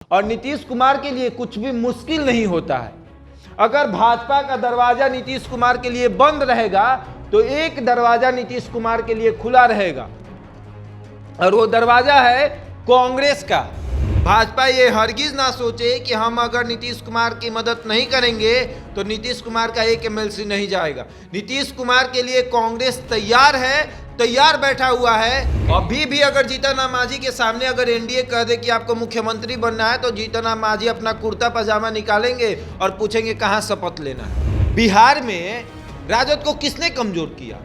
और नीतीश कुमार के लिए कुछ भी मुश्किल नहीं होता है। अगर भाजपा का दरवाजा नीतीश कुमार के लिए बंद रहेगा तो एक दरवाजा नीतीश कुमार के लिए खुला रहेगा, और वो दरवाजा है कांग्रेस का। भाजपा ये हरगिज ना सोचे कि हम अगर नीतीश कुमार की मदद नहीं करेंगे तो नीतीश कुमार का एक एमएलसी नहीं जाएगा। नीतीश कुमार के लिए कांग्रेस तैयार है, तैयार बैठा हुआ है। अभी भी अगर जीतन राम मांझी के सामने अगर एनडीए कह दे कि आपको मुख्यमंत्री बनना है तो जीतन राम मांझी अपना कुर्ता पजामा निकालेंगे और पूछेंगे कहाँ शपथ लेना है। बिहार में राजद को किसने कमजोर किया?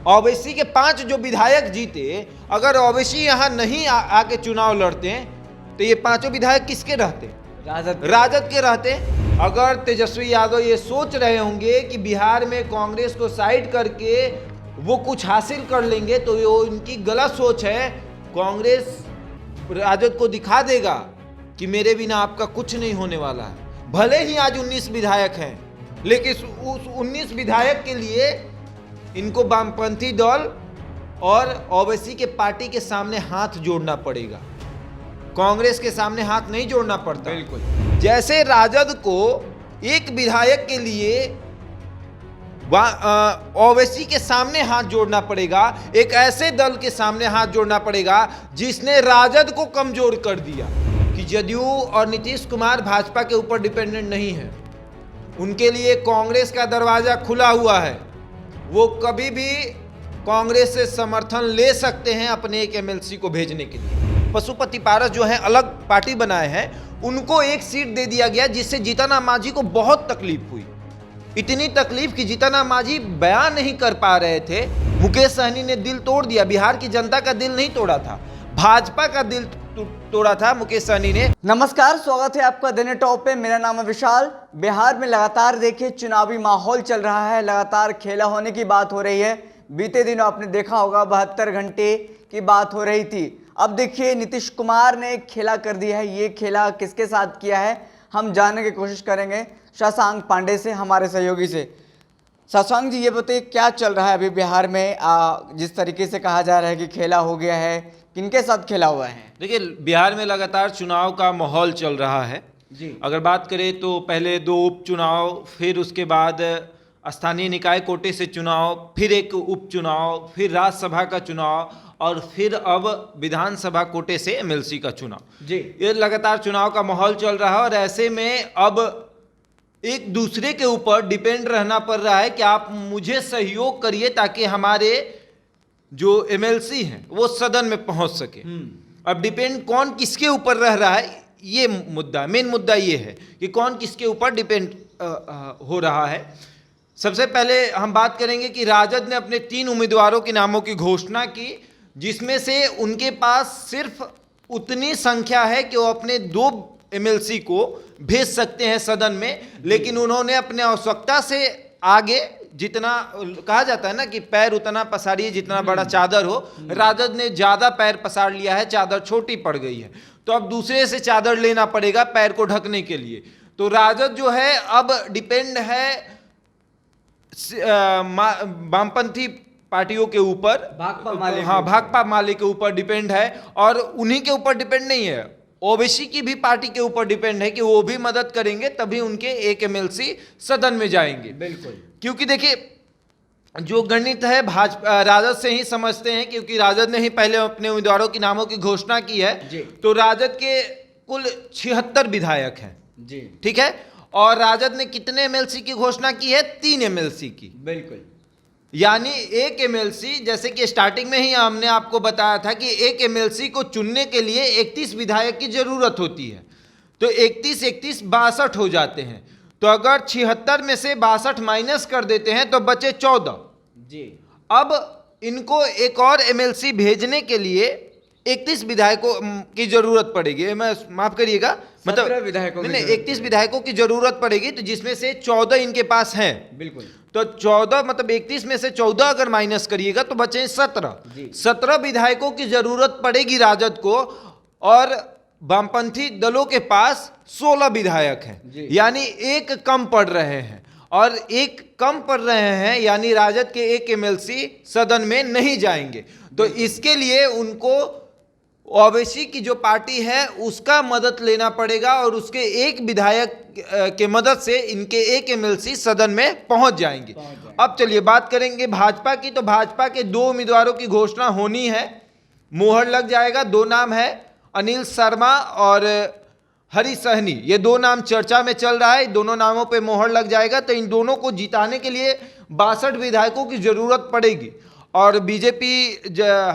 ओवैसी के 5 जो विधायक जीते, अगर ओवैसी यहाँ नहीं आके चुनाव लड़ते तो ये 5 विधायक किसके रहते? राजद के रहते। अगर तेजस्वी यादव ये सोच रहे होंगे कि बिहार में कांग्रेस को साइड करके वो कुछ हासिल कर लेंगे तो ये उनकी गलत सोच है। कांग्रेस राजद को दिखा देगा कि मेरे बिना आपका कुछ नहीं होने वाला है। भले ही आज 19 विधायक हैं, लेकिन उस 19 विधायक के लिए इनको वामपंथी दल और ओवैसी के पार्टी के सामने हाथ जोड़ना पड़ेगा, कांग्रेस के सामने हाथ नहीं जोड़ना पड़ता। बिल्कुल जैसे राजद को एक विधायक के लिए ओवैसी के सामने हाथ जोड़ना पड़ेगा, एक ऐसे दल के सामने हाथ जोड़ना पड़ेगा जिसने राजद को कमजोर कर दिया। कि जदयू और नीतीश कुमार भाजपा के ऊपर डिपेंडेंट नहीं है, उनके लिए कांग्रेस का दरवाजा खुला हुआ है। वो कभी भी कांग्रेस से समर्थन ले सकते हैं अपने एक एमएलसी को भेजने के लिए। पशुपति पारस जो है अलग पार्टी बनाए हैं, उनको एक सीट दे दिया गया जिससे जीतन राम मांझी को बहुत तकलीफ हुई। इतनी तकलीफ कि जीतन राम मांझी बयान नहीं कर पा रहे थे। मुकेश सहनी ने दिल तोड़ दिया। बिहार की जनता का दिल नहीं तोड़ा था, भाजपा का दिल तोड़ा था मुकेश सहनी ने। नमस्कार, स्वागत है आपका दिन टॉप पे। मेरा नाम है विशाल। बिहार में लगातार देखिए चुनावी माहौल चल रहा है, लगातार खेला होने की बात हो रही है। बीते दिनों आपने देखा होगा 72 घंटे की बात हो रही थी। अब देखिए नीतीश कुमार ने खेला कर दिया है। ये खेला किसके साथ किया है हम जानने की कोशिश करेंगे शशांक पांडे से, हमारे सहयोगी से। शशांक जी, ये बताइए क्या चल रहा है अभी बिहार में? जिस तरीके से कहा जा रहा है कि खेला हो गया है, किनके साथ खेला हुआ है? देखिए, बिहार में लगातार चुनाव का माहौल चल रहा है जी। अगर बात करें तो पहले 2 उपचुनाव, फिर उसके बाद स्थानीय निकाय कोटे से चुनाव, फिर एक उपचुनाव, फिर राज्यसभा का चुनाव और फिर अब विधानसभा कोटे से एमएलसी का चुनाव। जी, ये लगातार चुनाव का माहौल चल रहा है और ऐसे में अब एक दूसरे के ऊपर डिपेंड रहना पड़ रहा है कि आप मुझे सहयोग करिए ताकि हमारे जो एमएलसी हैं वो सदन में पहुंच सके। अब डिपेंड कौन किसके ऊपर रह रहा है, ये मुद्दा, मेन मुद्दा ये है कि कौन किसके ऊपर डिपेंड हो रहा है। सबसे पहले हम बात करेंगे कि राजद ने अपने 3 उम्मीदवारों के नामों की घोषणा की, जिसमें से उनके पास सिर्फ उतनी संख्या है कि वो अपने 2 एमएलसी को भेज सकते हैं सदन में, लेकिन उन्होंने अपने आवश्यकता से आगे, जितना कहा जाता है ना कि पैर उतना पसारिए जितना बड़ा चादर हो, राजद ने ज्यादा पैर पसार लिया है, चादर छोटी पड़ गई है। तो अब दूसरे से चादर लेना पड़ेगा पैर को ढकने के लिए। तो राजद जो है अब डिपेंड है वामपंथी पार्टियों के ऊपर, भाकपा माले के ऊपर डिपेंड है, और उन्हीं के ऊपर डिपेंड नहीं है, ओवैसी की भी पार्टी के ऊपर डिपेंड है कि वो भी मदद करेंगे तभी उनके एक एमएलसी सदन में जाएंगे। बिल्कुल, क्योंकि देखिए जो गणित है भाजपा राजद से ही समझते हैं, क्योंकि राजद ने ही पहले अपने उम्मीदवारों के नामों की घोषणा की है। तो राजद के कुल 76 विधायक हैं जी, ठीक है, और राजद ने कितने एमएलसी की घोषणा की है? 3 एमएलसी की। बिल्कुल, यानी एक एमएलसी, जैसे कि स्टार्टिंग में ही हमने आपको बताया था कि एक एमएलसी को चुनने के लिए 31 विधायक की जरूरत होती है। तो 31 62 हो जाते हैं। तो अगर 76 में से 62 माइनस कर देते हैं तो बचे 14 जी। अब इनको एक और एमएलसी भेजने के लिए 31 विधायकों की जरूरत पड़ेगी। मैं माफ करिएगा, मतलब 31 विधायकों की जरूरत पड़ेगी, तो जिसमें से 14 इनके पास हैं। बिल्कुल, तो 14 मतलब 31 में से 14 अगर माइनस करिएगा तो बचे 17। 17 विधायकों की जरूरत पड़ेगी राजद को, और वामपंथी दलों के पास 16 विधायक हैं, यानी एक कम पड़ रहे हैं, और एक कम पड़ रहे हैं यानी राजद के एक एमएलसी सदन में नहीं जाएंगे। तो इसके लिए उनको ओवैसी की जो पार्टी है उसका मदद लेना पड़ेगा और उसके एक विधायक के मदद से इनके एक एमएलसी सदन में पहुंच जाएंगे। अब चलिए बात करेंगे भाजपा की। तो भाजपा के 2 उम्मीदवारों की घोषणा होनी है, मोहर लग जाएगा। 2 नाम है, अनिल शर्मा और हरी सहनी। ये 2 नाम चर्चा में चल रहा है, दोनों नामों पे मोहर लग जाएगा। तो इन दोनों को जिताने के लिए 62 विधायकों की जरूरत पड़ेगी। और बीजेपी,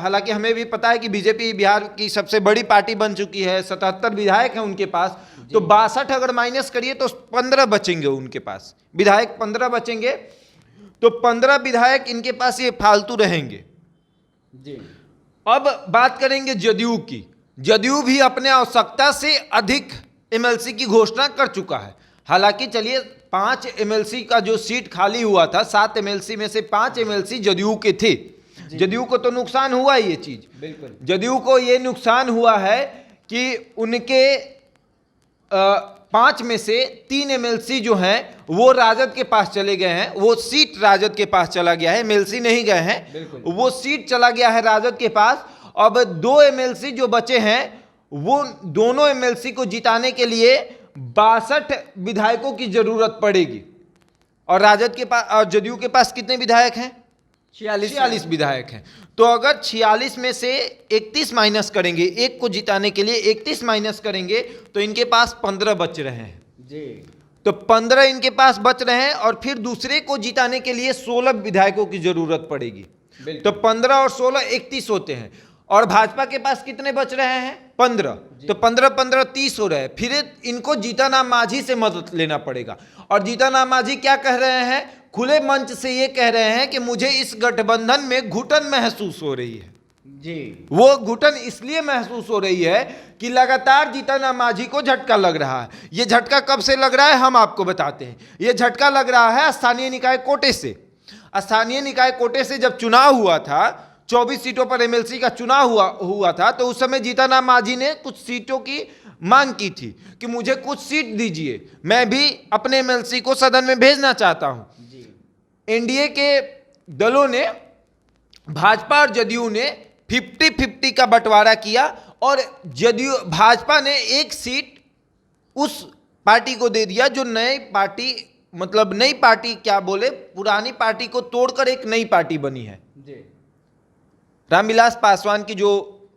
हालांकि हमें भी पता है कि बीजेपी बिहार की सबसे बड़ी पार्टी बन चुकी है, 77 विधायक हैं उनके पास। तो 62 अगर माइनस करिए तो 15 बचेंगे उनके पास, विधायक 15 बचेंगे। तो 15 विधायक इनके पास ये फालतू रहेंगे जी। अब बात करेंगे जदयू की। जदयू भी अपने आवश्यकता से अधिक एमएलसी की घोषणा कर चुका है। हालांकि चलिए 5 एमएलसी का जो सीट खाली हुआ था, 7 एमएलसी में से 5 एमएलसी जदयू के थे। जदयू को तो नुकसान हुआ ये चीज, बिल्कुल जदयू को ये नुकसान हुआ है कि उनके 5 में से 3 एमएलसी जो हैं वो राजद के पास चले गए हैं। वो सीट राजद के पास चला गया है, एमएलसी नहीं गए हैं, वो सीट चला गया है राजद के पास। अब 2 एमएलसी जो बचे हैं, वो दोनों एमएलसी को जिताने के लिए 62 विधायकों की जरूरत पड़ेगी। और राजद के पास और जदयू के पास कितने विधायक हैं? 46 विधायक हैं। तो अगर 46 में से 31 माइनस करेंगे, एक को जिताने के लिए 31 माइनस करेंगे तो इनके पास 15 बच रहे हैं जी। तो 15 इनके पास बच रहे हैं और फिर दूसरे को जिताने के लिए 16 विधायकों की जरूरत पड़ेगी। तो 15 और 16 31 होते हैं। और भाजपा के पास कितने बच रहे हैं? 15। तो 15 30 हो रहे हैं। फिर इनको जीतन राम मांझी से मदद लेना पड़ेगा। और जीतन राम मांझी क्या कह रहे हैं? खुले मंच से ये कह रहे हैं कि मुझे इस गठबंधन में घुटन महसूस हो रही है जी। वो घुटन इसलिए महसूस हो रही है कि लगातार जीतन राम मांझी को झटका लग रहा है। ये झटका कब से लग रहा है हम आपको बताते हैं। ये झटका लग रहा है स्थानीय निकाय कोटे से। स्थानीय निकाय कोटे से जब चुनाव हुआ था, 24 सीटों पर एमएलसी का चुनाव हुआ था, तो उस समय जीतन राम मांझी ने कुछ सीटों की मांग की थी कि मुझे कुछ सीट दीजिए, मैं भी अपने एमएलसी को सदन में भेजना चाहता हूं। एनडीए के दलों ने, भाजपा और जदयू ने 50-50 का बंटवारा किया और जदयू भाजपा ने एक सीट उस पार्टी को दे दिया जो नई पार्टी, मतलब नई पार्टी क्या बोले, पुरानी पार्टी को तोड़कर एक नई पार्टी बनी है जी। रामविलास पासवान की जो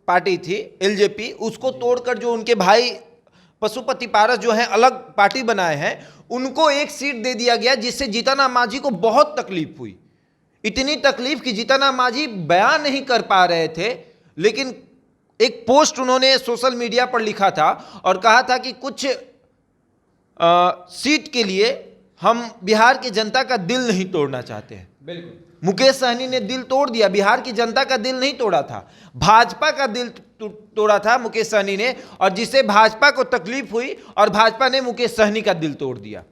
पार्टी थी एलजेपी, उसको तोड़कर जो उनके भाई पशुपति पारस जो है अलग पार्टी बनाए हैं, उनको एक सीट दे दिया गया, जिससे जीतन राम मांझी को बहुत तकलीफ हुई। इतनी तकलीफ कि जीतन राम मांझी बयान नहीं कर पा रहे थे। लेकिन एक पोस्ट उन्होंने सोशल मीडिया पर लिखा था और कहा था कि कुछ सीट के लिए हम बिहार की जनता का दिल नहीं तोड़ना चाहते हैं। बिल्कुल मुकेश सहनी ने दिल तोड़ दिया, बिहार की जनता का दिल नहीं तोड़ा था, भाजपा का दिल तोड़ा था मुकेश सहनी ने, और जिससे भाजपा को तकलीफ हुई और भाजपा ने मुकेश सहनी का दिल तोड़ दिया।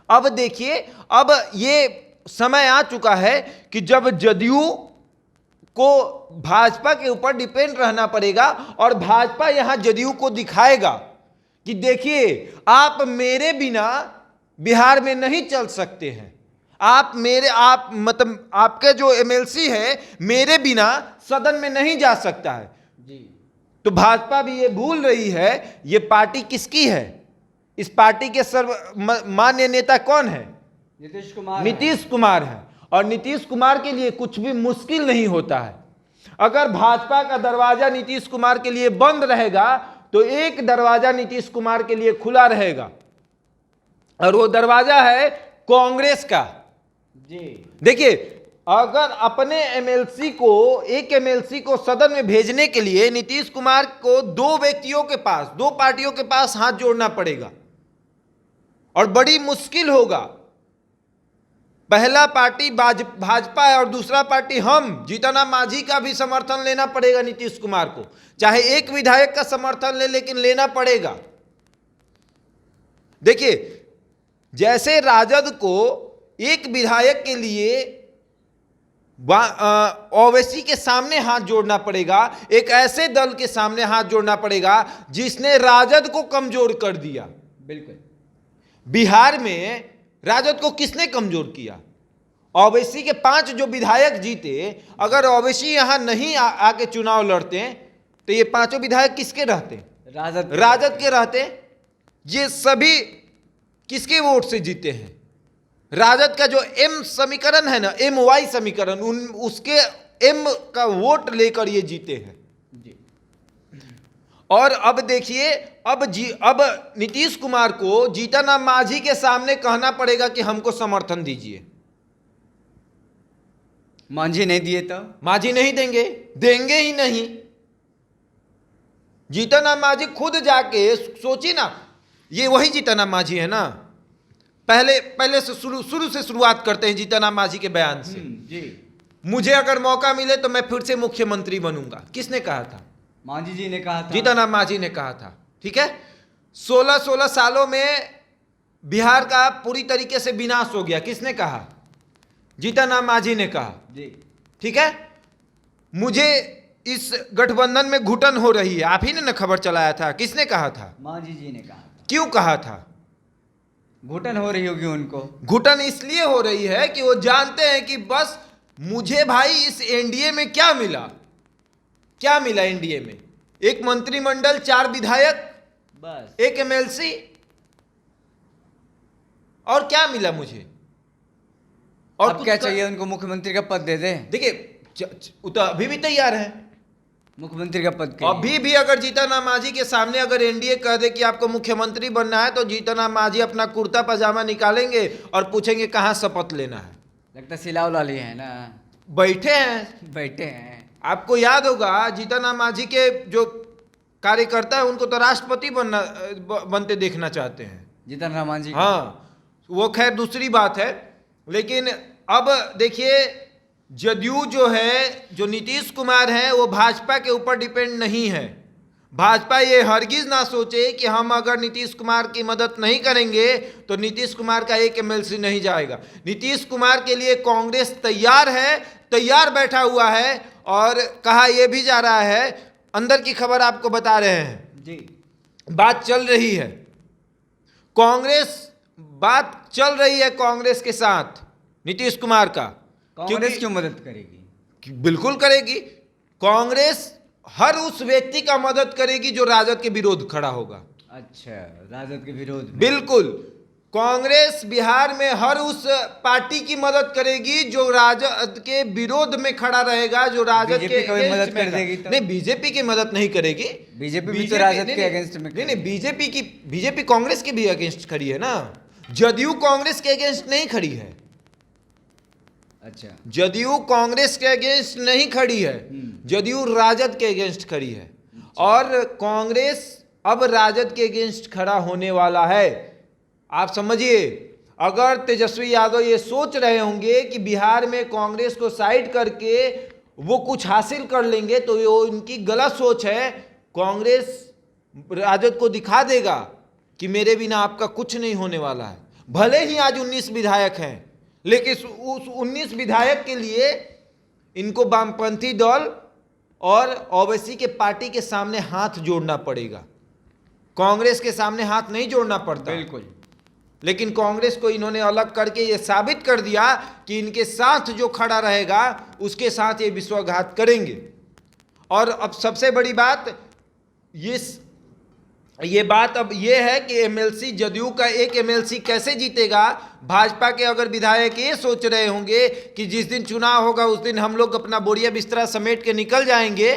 अब देखिए, अब ये समय आ चुका है कि जब जदयू को भाजपा के ऊपर डिपेंड रहना पड़ेगा और भाजपा यहां जदयू को दिखाएगा कि देखिए आप मेरे बिना बिहार में नहीं चल सकते हैं, आप मतलब आपके जो एमएलसी है मेरे बिना सदन में नहीं जा सकता है जी। तो भाजपा भी ये भूल रही है ये पार्टी किसकी है। इस पार्टी के सर्वमान्य नेता कौन है? नीतीश कुमार है। और नीतीश कुमार के लिए कुछ भी मुश्किल नहीं होता है। अगर भाजपा का दरवाजा नीतीश कुमार के लिए बंद रहेगा तो एक दरवाजा नीतीश कुमार के लिए खुला रहेगा, और वो दरवाजा है कांग्रेस का जी। देखिए, अगर अपने एमएलसी को, एक एमएलसी को सदन में भेजने के लिए नीतीश कुमार को 2 व्यक्तियों के पास, 2 पार्टियों के पास हाथ जोड़ना पड़ेगा और बड़ी मुश्किल होगा। पहला पार्टी भाजपा है और दूसरा पार्टी हम, जीतन राम मांझी का भी समर्थन लेना पड़ेगा नीतीश कुमार को, चाहे एक विधायक का समर्थन ले, लेकिन लेना पड़ेगा। देखिए, जैसे राजद को एक विधायक के लिए ओवैसी के सामने हाथ जोड़ना पड़ेगा, एक ऐसे दल के सामने हाथ जोड़ना पड़ेगा जिसने राजद को कमजोर कर दिया। बिल्कुल, बिहार में राजद को किसने कमजोर किया? ओवैसी के 5 जो विधायक जीते, अगर ओवैसी यहां नहीं आके चुनाव लड़ते तो ये पांचों विधायक किसके रहते? राजद के रहते। ये सभी किसके वोट से जीते हैं? राजद का जो एम समीकरण है ना, MY समीकरण, उसके एम का वोट लेकर ये जीते हैं। जी। और अब देखिए, अब नीतीश कुमार को जीतन मांझी के सामने कहना पड़ेगा कि हमको समर्थन दीजिए। मांझी नहीं दिए तो? मांझी नहीं देंगे ही नहीं। जीतन मांझी खुद जाके सोचिए ना, ये वही जीतन मांझी है ना। पहले से शुरू से शुरुआत करते हैं जीतन मांझी के बयान से। जी। मुझे अगर मौका मिले तो मैं फिर से मुख्यमंत्री बनूंगा। किसने कहा था? मांझी जी ने कहा था। जीतन मांझी ने कहा था। ठीक है, 16 सालों में बिहार का पूरी तरीके से विनाश हो गया। किसने कहा? जीतन मांझी ने कहा। जी। ठीक है, मुझे इस गठबंधन में घुटन हो रही है, आप ही ने ना खबर चलाया था। किसने कहा था? मांझी जी ने कहा था। क्यों कहा था? घुटन हो रही होगी उनको। घुटन इसलिए हो रही है कि वो जानते हैं कि बस मुझे भाई इस एनडीए में क्या मिला एनडीए में? एक मंत्रिमंडल, 4 विधायक, बस 1 MLC, और क्या मिला मुझे? और अब क्या चाहिए उनको? मुख्यमंत्री का पद दे दें। देखिए, तो अभी भी तैयार है मुख्यमंत्री का पद के लिए। अभी भी अगर जीतन मांझी के सामने अगर एनडीए कह दे कि आपको मुख्यमंत्री बनना है, तो जीतन मांझी अपना कुर्ता पजामा निकालेंगे और पूछेंगे कहाँ शपथ लेना है। लगता सिलावला लिए हैं ना, बैठे हैं। आपको याद होगा जीतन मांझी के जो कार्यकर्ता है उनको तो राष्ट्रपति बनते देखना चाहते हैं जीतन राम मांझी। हाँ, वो खैर दूसरी बात है। लेकिन अब देखिए, जदयू जो है, जो नीतीश कुमार है, वो भाजपा के ऊपर डिपेंड नहीं है। भाजपा ये हरगिज ना सोचे कि हम अगर नीतीश कुमार की मदद नहीं करेंगे तो नीतीश कुमार का 1 MLC नहीं जाएगा। नीतीश कुमार के लिए कांग्रेस तैयार बैठा हुआ है। और कहा यह भी जा रहा है, अंदर की खबर आपको बता रहे हैं जी, बात चल रही है कांग्रेस के साथ नीतीश कुमार का। कांग्रेस क्यों मदद करेगी? बिल्कुल करेगी। कांग्रेस हर उस व्यक्ति का मदद करेगी जो राजद के विरोध खड़ा होगा। अच्छा, राजद के विरोध में। बिल्कुल, कांग्रेस बिहार में हर उस पार्टी की मदद करेगी जो राजद के विरोध में खड़ा रहेगा, जो राजद के मदद कर देगी तो? नहीं, बीजेपी की मदद नहीं करेगी। बीजेपी भी तो राजद के अगेंस्ट में। नहीं, बीजेपी कांग्रेस के भी अगेंस्ट खड़ी है ना। जदयू कांग्रेस के अगेंस्ट नहीं खड़ी है। अच्छा, जदयू कांग्रेस के अगेंस्ट नहीं खड़ी है, जदयू राजद के अगेंस्ट खड़ी है। और कांग्रेस अब राजद के अगेंस्ट खड़ा होने वाला है। आप समझिए, अगर तेजस्वी यादव ये सोच रहे होंगे कि बिहार में कांग्रेस को साइड करके वो कुछ हासिल कर लेंगे, तो ये उनकी गलत सोच है। कांग्रेस राजद को दिखा देगा कि मेरे बिना आपका कुछ नहीं होने वाला है। भले ही आज 19 विधायक हैं, लेकिन उस 19 विधायक के लिए इनको वामपंथी दल और ओवैसी के पार्टी के सामने हाथ जोड़ना पड़ेगा। कांग्रेस के सामने हाथ नहीं जोड़ना पड़ता। बिल्कुल। लेकिन कांग्रेस को इन्होंने अलग करके ये साबित कर दिया कि इनके साथ जो खड़ा रहेगा उसके साथ ये विश्वासघात करेंगे। और अब सबसे बड़ी बात ये बात अब ये है कि MLC, जदयू का 1 MLC कैसे जीतेगा। भाजपा के अगर विधायक ये सोच रहे होंगे कि जिस दिन चुनाव होगा उस दिन हम लोग अपना बोरिया बिस्तरा समेट के निकल जाएंगे,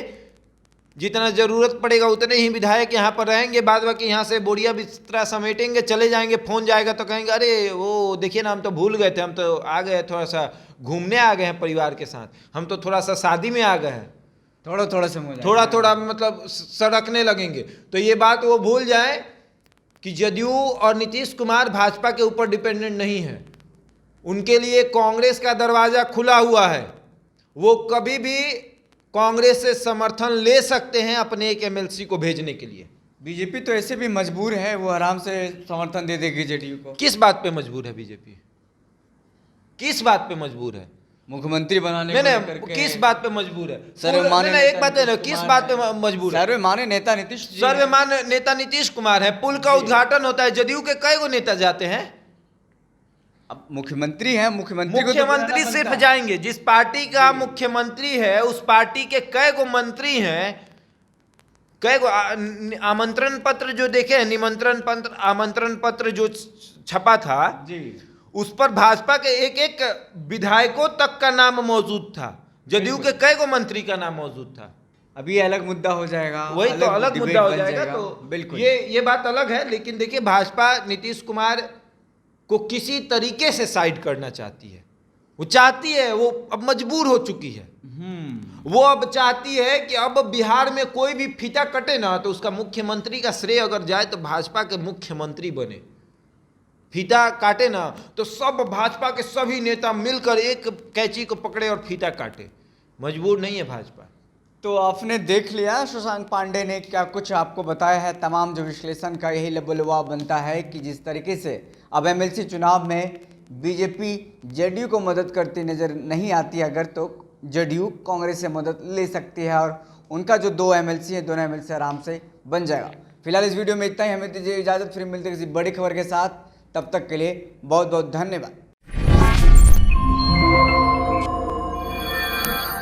जितना जरूरत पड़ेगा उतने ही विधायक यहाँ पर रहेंगे, बाद बाकी यहाँ से बोरिया बिस्तरा समेटेंगे, चले जाएंगे। फोन जाएगा तो कहेंगे अरे वो देखिए ना, हम तो भूल गए थे, हम तो आ गए थोड़ा सा घूमने आ गए हैं परिवार के साथ, हम तो थोड़ा सा शादी में आ गए हैं, थोड़ा मतलब सड़कने लगेंगे। तो ये बात वो भूल जाए कि जदयू और नीतीश कुमार भाजपा के ऊपर डिपेंडेंट नहीं है। उनके लिए कांग्रेस का दरवाजा खुला हुआ है। वो कभी भी कांग्रेस से समर्थन ले सकते हैं अपने 1 MLC को भेजने के लिए। बीजेपी तो ऐसे भी मजबूर है, वो आराम से समर्थन दे देगी जेडीयू को। किस बात पे मजबूर है बीजेपी? किस बात पे मजबूर है? मुख्यमंत्री बनाने नहीं, किस बात पे मजबूर है? सर्वमान्य एक बात है ना, किस बात पे मजबूर है? सर्वमान्य नेता नीतीश कुमार है। पुल का उद्घाटन होता है, जदयू के कई गो नेता जाते हैं। अब मुख्यमंत्री हैं, मुख्यमंत्री सिर्फ जाएंगे। जिस पार्टी का मुख्यमंत्री है उस पार्टी के कई गो मंत्री हैं कई को आमंत्रण पत्र जो देखे हैं, निमंत्रण पत्र, आमंत्रण पत्र जो छपा था जी, उस पर भाजपा के एक एक विधायकों तक का नाम मौजूद था, जदयू के कई को मंत्री का नाम मौजूद था। अभी अलग मुद्दा हो जाएगा, वही तो अलग डिबेट मुद्दा हो बन जाएगा। तो बिल्कुल ये बात अलग है। लेकिन देखिए, भाजपा नीतीश कुमार को किसी तरीके से साइड करना चाहती है। वो चाहती है, वो अब मजबूर हो चुकी है। वो अब चाहती है कि अब बिहार में कोई भी फीता कटे ना तो उसका मुख्यमंत्री का श्रेय अगर जाए तो भाजपा के मुख्यमंत्री बने। फीता काटे ना तो सब भाजपा के सभी नेता मिलकर एक कैंची को पकड़े और फीता काटे। मजबूर नहीं है भाजपा। तो आपने देख लिया शशांक पांडे ने क्या कुछ आपको बताया है। तमाम जो विश्लेषण का यही लबोलुआब बनता है कि जिस तरीके से अब एमएलसी चुनाव में बीजेपी जेडीयू को मदद करती नजर नहीं आती, अगर तो जेडीयू कांग्रेस से मदद ले सकती है और उनका जो 2 एमएलसी है, दोनों एमएलसी आराम से बन जाएगा। फिलहाल इस वीडियो में इतना ही। हमें दीजिए इजाजत, फिर मिलते किसी बड़ी खबर के साथ। तब तक के लिए बहुत बहुत धन्यवाद।